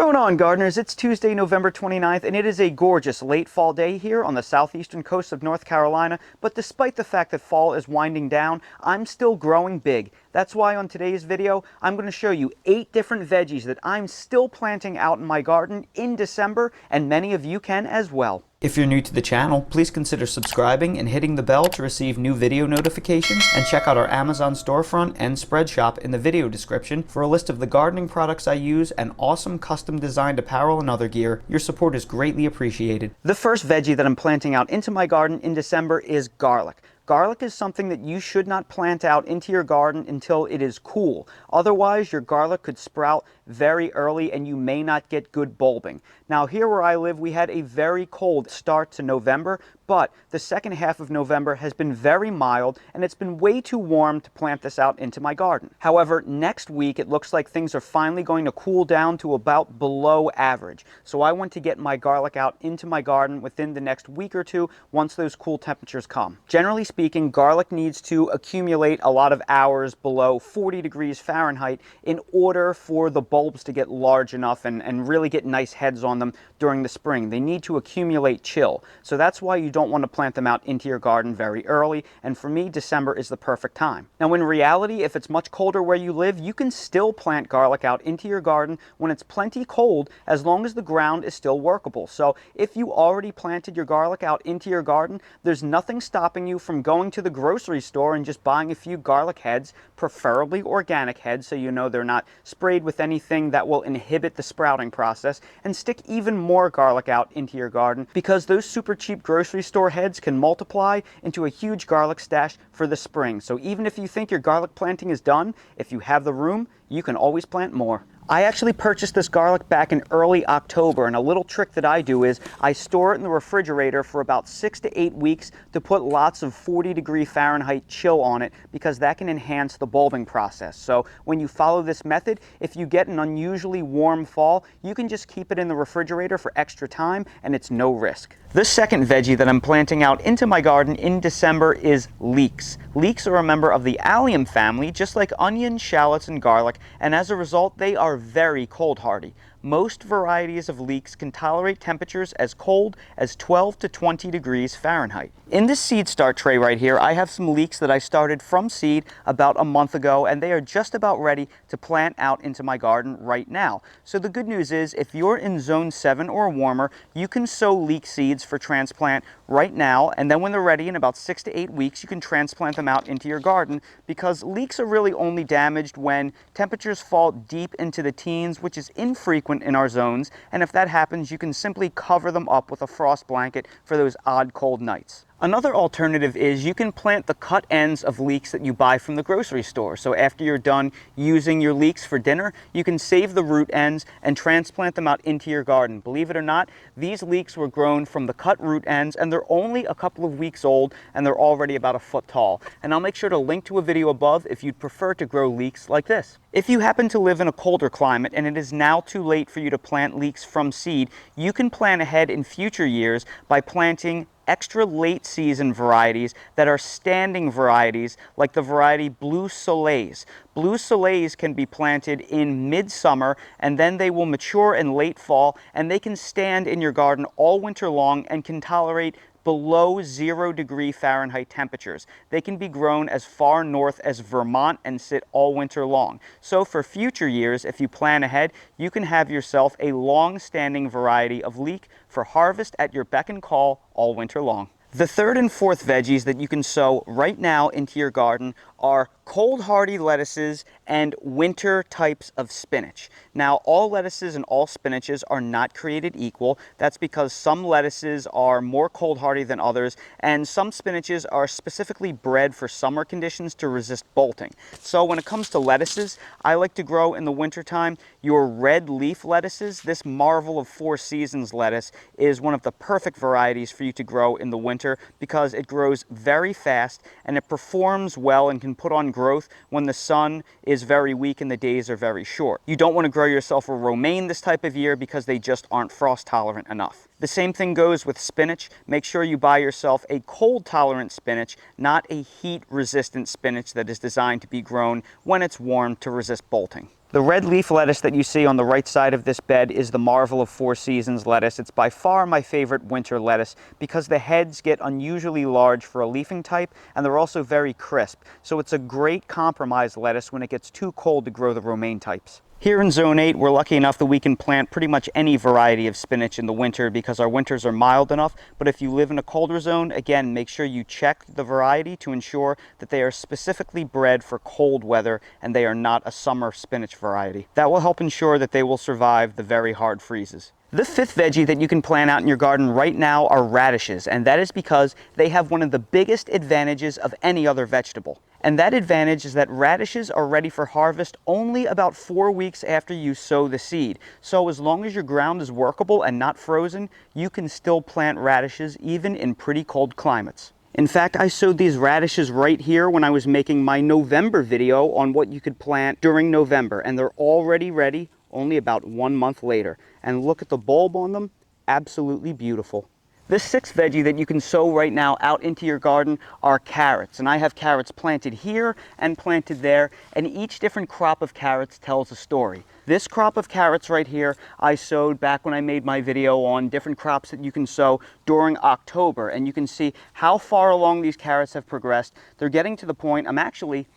going on, gardeners? It's Tuesday, November 29th, and it is a gorgeous late fall day here on the southeastern coast of North Carolina. But despite the fact that fall is winding down, I'm still growing big. That's why on today's video, I'm going to show you 8 different veggies that I'm still planting out in my garden in December, and many of you can as well. If you're new to the channel, please consider subscribing and hitting the bell to receive new video notifications, and check out our Amazon storefront and spread shop in the video description for a list of the gardening products I use and awesome custom designed apparel and other gear. Your support is greatly appreciated. The first veggie that I'm planting out into my garden in December is garlic. Garlic is something that you should not plant out into your garden until it is cool. Otherwise, your garlic could sprout very early and you may not get good bulbing. Now, here where I live, we had a very cold start to November, but the second half of November has been very mild and it's been way too warm to plant this out into my garden. However, next week it looks like things are finally going to cool down to about below average. So I want to get my garlic out into my garden within the next week or two once those cool temperatures come. Generally speaking, garlic needs to accumulate a lot of hours below 40 degrees Fahrenheit in order for the bulbs to get large enough and really get nice heads on them during the spring. They need to accumulate chill. So that's why you don't want to plant them out into your garden very early, and for me, December is the perfect time. Now, in reality, if it's much colder where you live, you can still plant garlic out into your garden when it's plenty cold, as long as the ground is still workable. So if you already planted your garlic out into your garden, there's nothing stopping you from going to the grocery store and just buying a few garlic heads, preferably organic heads, so you know they're not sprayed with anything that will inhibit the sprouting process, and stick even more garlic out into your garden, because those super cheap grocery store heads can multiply into a huge garlic stash for the spring. So even if you think your garlic planting is done, if you have the room, you can always plant more. I actually purchased this garlic back in early October, and a little trick that I do is I store it in the refrigerator for about 6 to 8 weeks to put lots of 40-degree Fahrenheit chill on it, because that can enhance the bulbing process. So when you follow this method, if you get an unusually warm fall, you can just keep it in the refrigerator for extra time and it's no risk. The second veggie that I'm planting out into my garden in December is leeks. Leeks are a member of the allium family, just like onions, shallots, and garlic, and as a result, they are very cold hardy. Most varieties of leeks can tolerate temperatures as cold as 12 to 20 degrees Fahrenheit. In this seed start tray right here, I have some leeks that I started from seed about a month ago, and they are just about ready to plant out into my garden right now. So the good news is, if you're in zone 7 or warmer, you can sow leek seeds for transplant right now, and then when they're ready in about 6 to 8 weeks, you can transplant them out into your garden, because leeks are really only damaged when temperatures fall deep into the teens, which is infrequent in our zones, and if that happens, you can simply cover them up with a frost blanket for those odd cold nights. Another alternative is you can plant the cut ends of leeks that you buy from the grocery store. So after you're done using your leeks for dinner, you can save the root ends and transplant them out into your garden. Believe it or not, these leeks were grown from the cut root ends, and they're only a couple of weeks old, and they're already about a foot tall. And I'll make sure to link to a video above if you'd prefer to grow leeks like this. If you happen to live in a colder climate and it is now too late for you to plant leeks from seed, you can plan ahead in future years by planting extra late season varieties that are standing varieties, like the variety Blue Soleils. Blue Soleils can be planted in midsummer, and then they will mature in late fall, and they can stand in your garden all winter long and can tolerate below 0 degree Fahrenheit temperatures. They can be grown as far north as Vermont and sit all winter long. So for future years, if you plan ahead, you can have yourself a long-standing variety of leek for harvest at your beck and call all winter long. The third and fourth veggies that you can sow right now into your garden are cold hardy lettuces and winter types of spinach. Now, all lettuces and all spinaches are not created equal. That's because some lettuces are more cold hardy than others, and some spinaches are specifically bred for summer conditions to resist bolting. So when it comes to lettuces, I like to grow in the wintertime your red leaf lettuces. This marvel of 4 seasons lettuce is one of the perfect varieties for you to grow in the winter, because it grows very fast and it performs well and can put on growth when the sun is very weak and the days are very short. You don't want to grow yourself a romaine this type of year because they just aren't frost tolerant enough. The same thing goes with spinach. Make sure you buy yourself a cold tolerant spinach, not a heat resistant spinach that is designed to be grown when it's warm to resist bolting. The red leaf lettuce that you see on the right side of this bed is the Marvel of Four Seasons lettuce. It's by far my favorite winter lettuce because the heads get unusually large for a leafing type and they're also very crisp. So it's a great compromise lettuce when it gets too cold to grow the romaine types. Here in Zone 8, we're lucky enough that we can plant pretty much any variety of spinach in the winter because our winters are mild enough. But if you live in a colder zone, again, make sure you check the variety to ensure that they are specifically bred for cold weather and they are not a summer spinach variety. That will help ensure that they will survive the very hard freezes. The fifth veggie that you can plant out in your garden right now are radishes, and that is because they have one of the biggest advantages of any other vegetable. And that advantage is that radishes are ready for harvest only about 4 weeks after you sow the seed. So as long as your ground is workable and not frozen, you can still plant radishes even in pretty cold climates. In fact, I sowed these radishes right here when I was making my November video on what you could plant during November, and they're already ready only about 1 month later. And look at the bulb on them, absolutely beautiful. The sixth veggie that you can sow right now out into your garden are carrots. And I have carrots planted here and planted there, and each different crop of carrots tells a story. This crop of carrots right here, I sowed back when I made my video on different crops that you can sow during October. And you can see how far along these carrots have progressed. They're getting to the point, I'm actually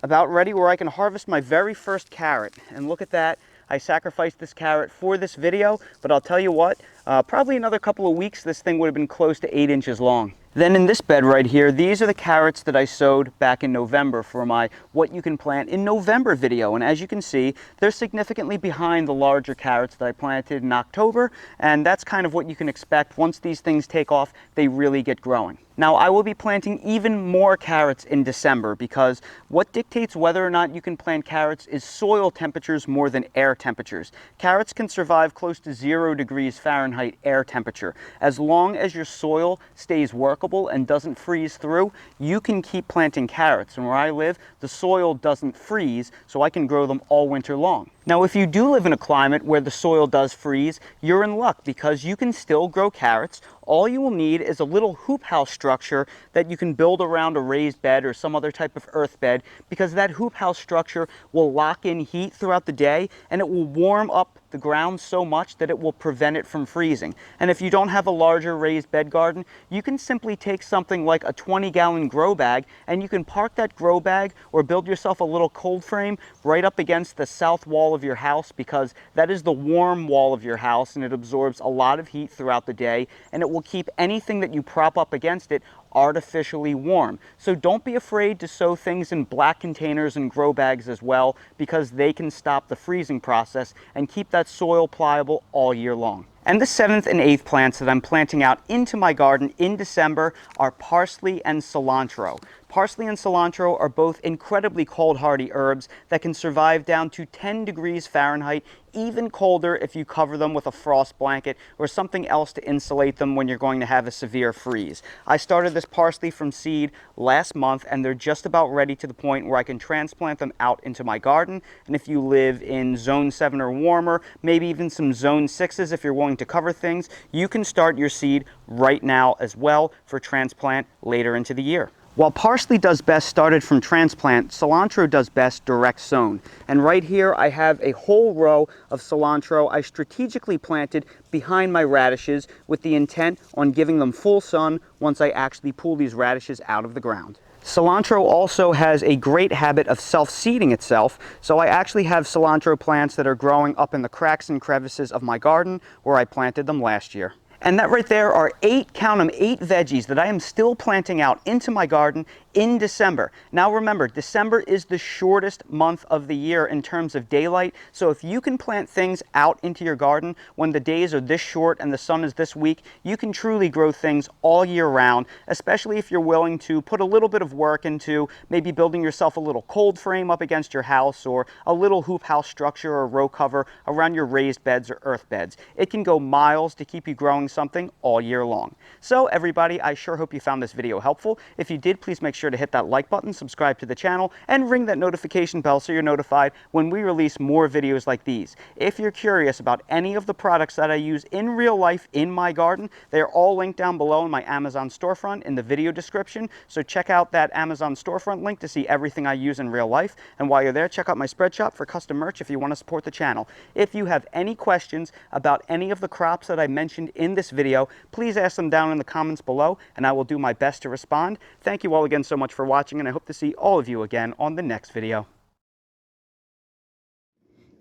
about ready where I can harvest my very first carrot. And look at that. I sacrificed this carrot for this video, but I'll tell you what, probably another couple of weeks, this thing would have been close to 8 inches long. Then in this bed right here, these are the carrots that I sowed back in November for my What You Can Plant in November video. And as you can see, they're significantly behind the larger carrots that I planted in October. And that's kind of what you can expect. Once these things take off, they really get growing. Now, I will be planting even more carrots in December because what dictates whether or not you can plant carrots is soil temperatures more than air temperatures. Carrots can survive close to 0 degrees Fahrenheit air temperature. As long as your soil stays workable and doesn't freeze through, you can keep planting carrots. And where I live, the soil doesn't freeze, so I can grow them all winter long. Now, if you do live in a climate where the soil does freeze, you're in luck because you can still grow carrots. All you will need is a little hoop house structure that you can build around a raised bed or some other type of earth bed, because that hoop house structure will lock in heat throughout the day and it will warm up the ground so much that it will prevent it from freezing. And if you don't have a larger raised bed garden, you can simply take something like a 20-gallon grow bag and you can park that grow bag or build yourself a little cold frame right up against the south wall of your house, because that is the warm wall of your house and it absorbs a lot of heat throughout the day and it will keep anything that you prop up against it artificially warm. So don't be afraid to sow things in black containers and grow bags as well, because they can stop the freezing process and keep that soil pliable all year long. And the seventh and eighth plants that I'm planting out into my garden in December are parsley and cilantro. Parsley and cilantro are both incredibly cold hardy herbs that can survive down to 10 degrees Fahrenheit, even colder if you cover them with a frost blanket or something else to insulate them when you're going to have a severe freeze. I started this parsley from seed last month and they're just about ready to the point where I can transplant them out into my garden. And if you live in zone 7 or warmer, maybe even some zone 6s if you're willing to cover things, you can start your seed right now as well for transplant later into the year. While parsley does best started from transplant, cilantro does best direct sown. And right here I have a whole row of cilantro I strategically planted behind my radishes with the intent on giving them full sun once I actually pull these radishes out of the ground. Cilantro also has a great habit of self-seeding itself, so I actually have cilantro plants that are growing up in the cracks and crevices of my garden where I planted them last year. And that right there are 8, count them, 8 veggies that I am still planting out into my garden in December. Now remember, December is the shortest month of the year in terms of daylight, so if you can plant things out into your garden when the days are this short and the sun is this weak, you can truly grow things all year round, especially if you're willing to put a little bit of work into maybe building yourself a little cold frame up against your house or a little hoop house structure or row cover around your raised beds or earth beds. It can go miles to keep you growing growing something all year long. So everybody, I sure hope you found this video helpful. If you did, please make sure to hit that like button, subscribe to the channel, and ring that notification bell so you're notified when we release more videos like these. If you're curious about any of the products that I use in real life in my garden, they're all linked down below in my Amazon storefront in the video description. So check out that Amazon storefront link to see everything I use in real life. And while you're there, check out my spread shop for custom merch if you want to support the channel. If you have any questions about any of the crops that I mentioned in this video, please ask them down in the comments below and I will do my best to respond. Thank you all again so much for watching, and I hope to see all of you again on the next video.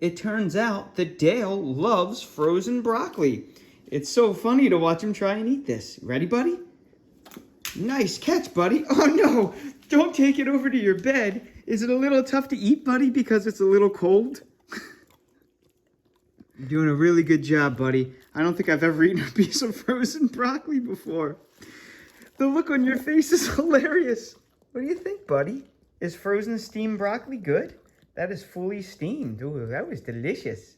It turns out that Dale loves frozen broccoli. It's so funny to watch him try and eat this. Ready, buddy? Nice catch, buddy. Oh no, don't take it over to your bed. Is it a little tough to eat, buddy, because it's a little cold? You're doing a really good job, buddy. I don't think I've ever eaten a piece of frozen broccoli before. The look on your face is hilarious. What do you think, buddy? Is frozen steamed broccoli good? That is fully steamed. Ooh, that was delicious.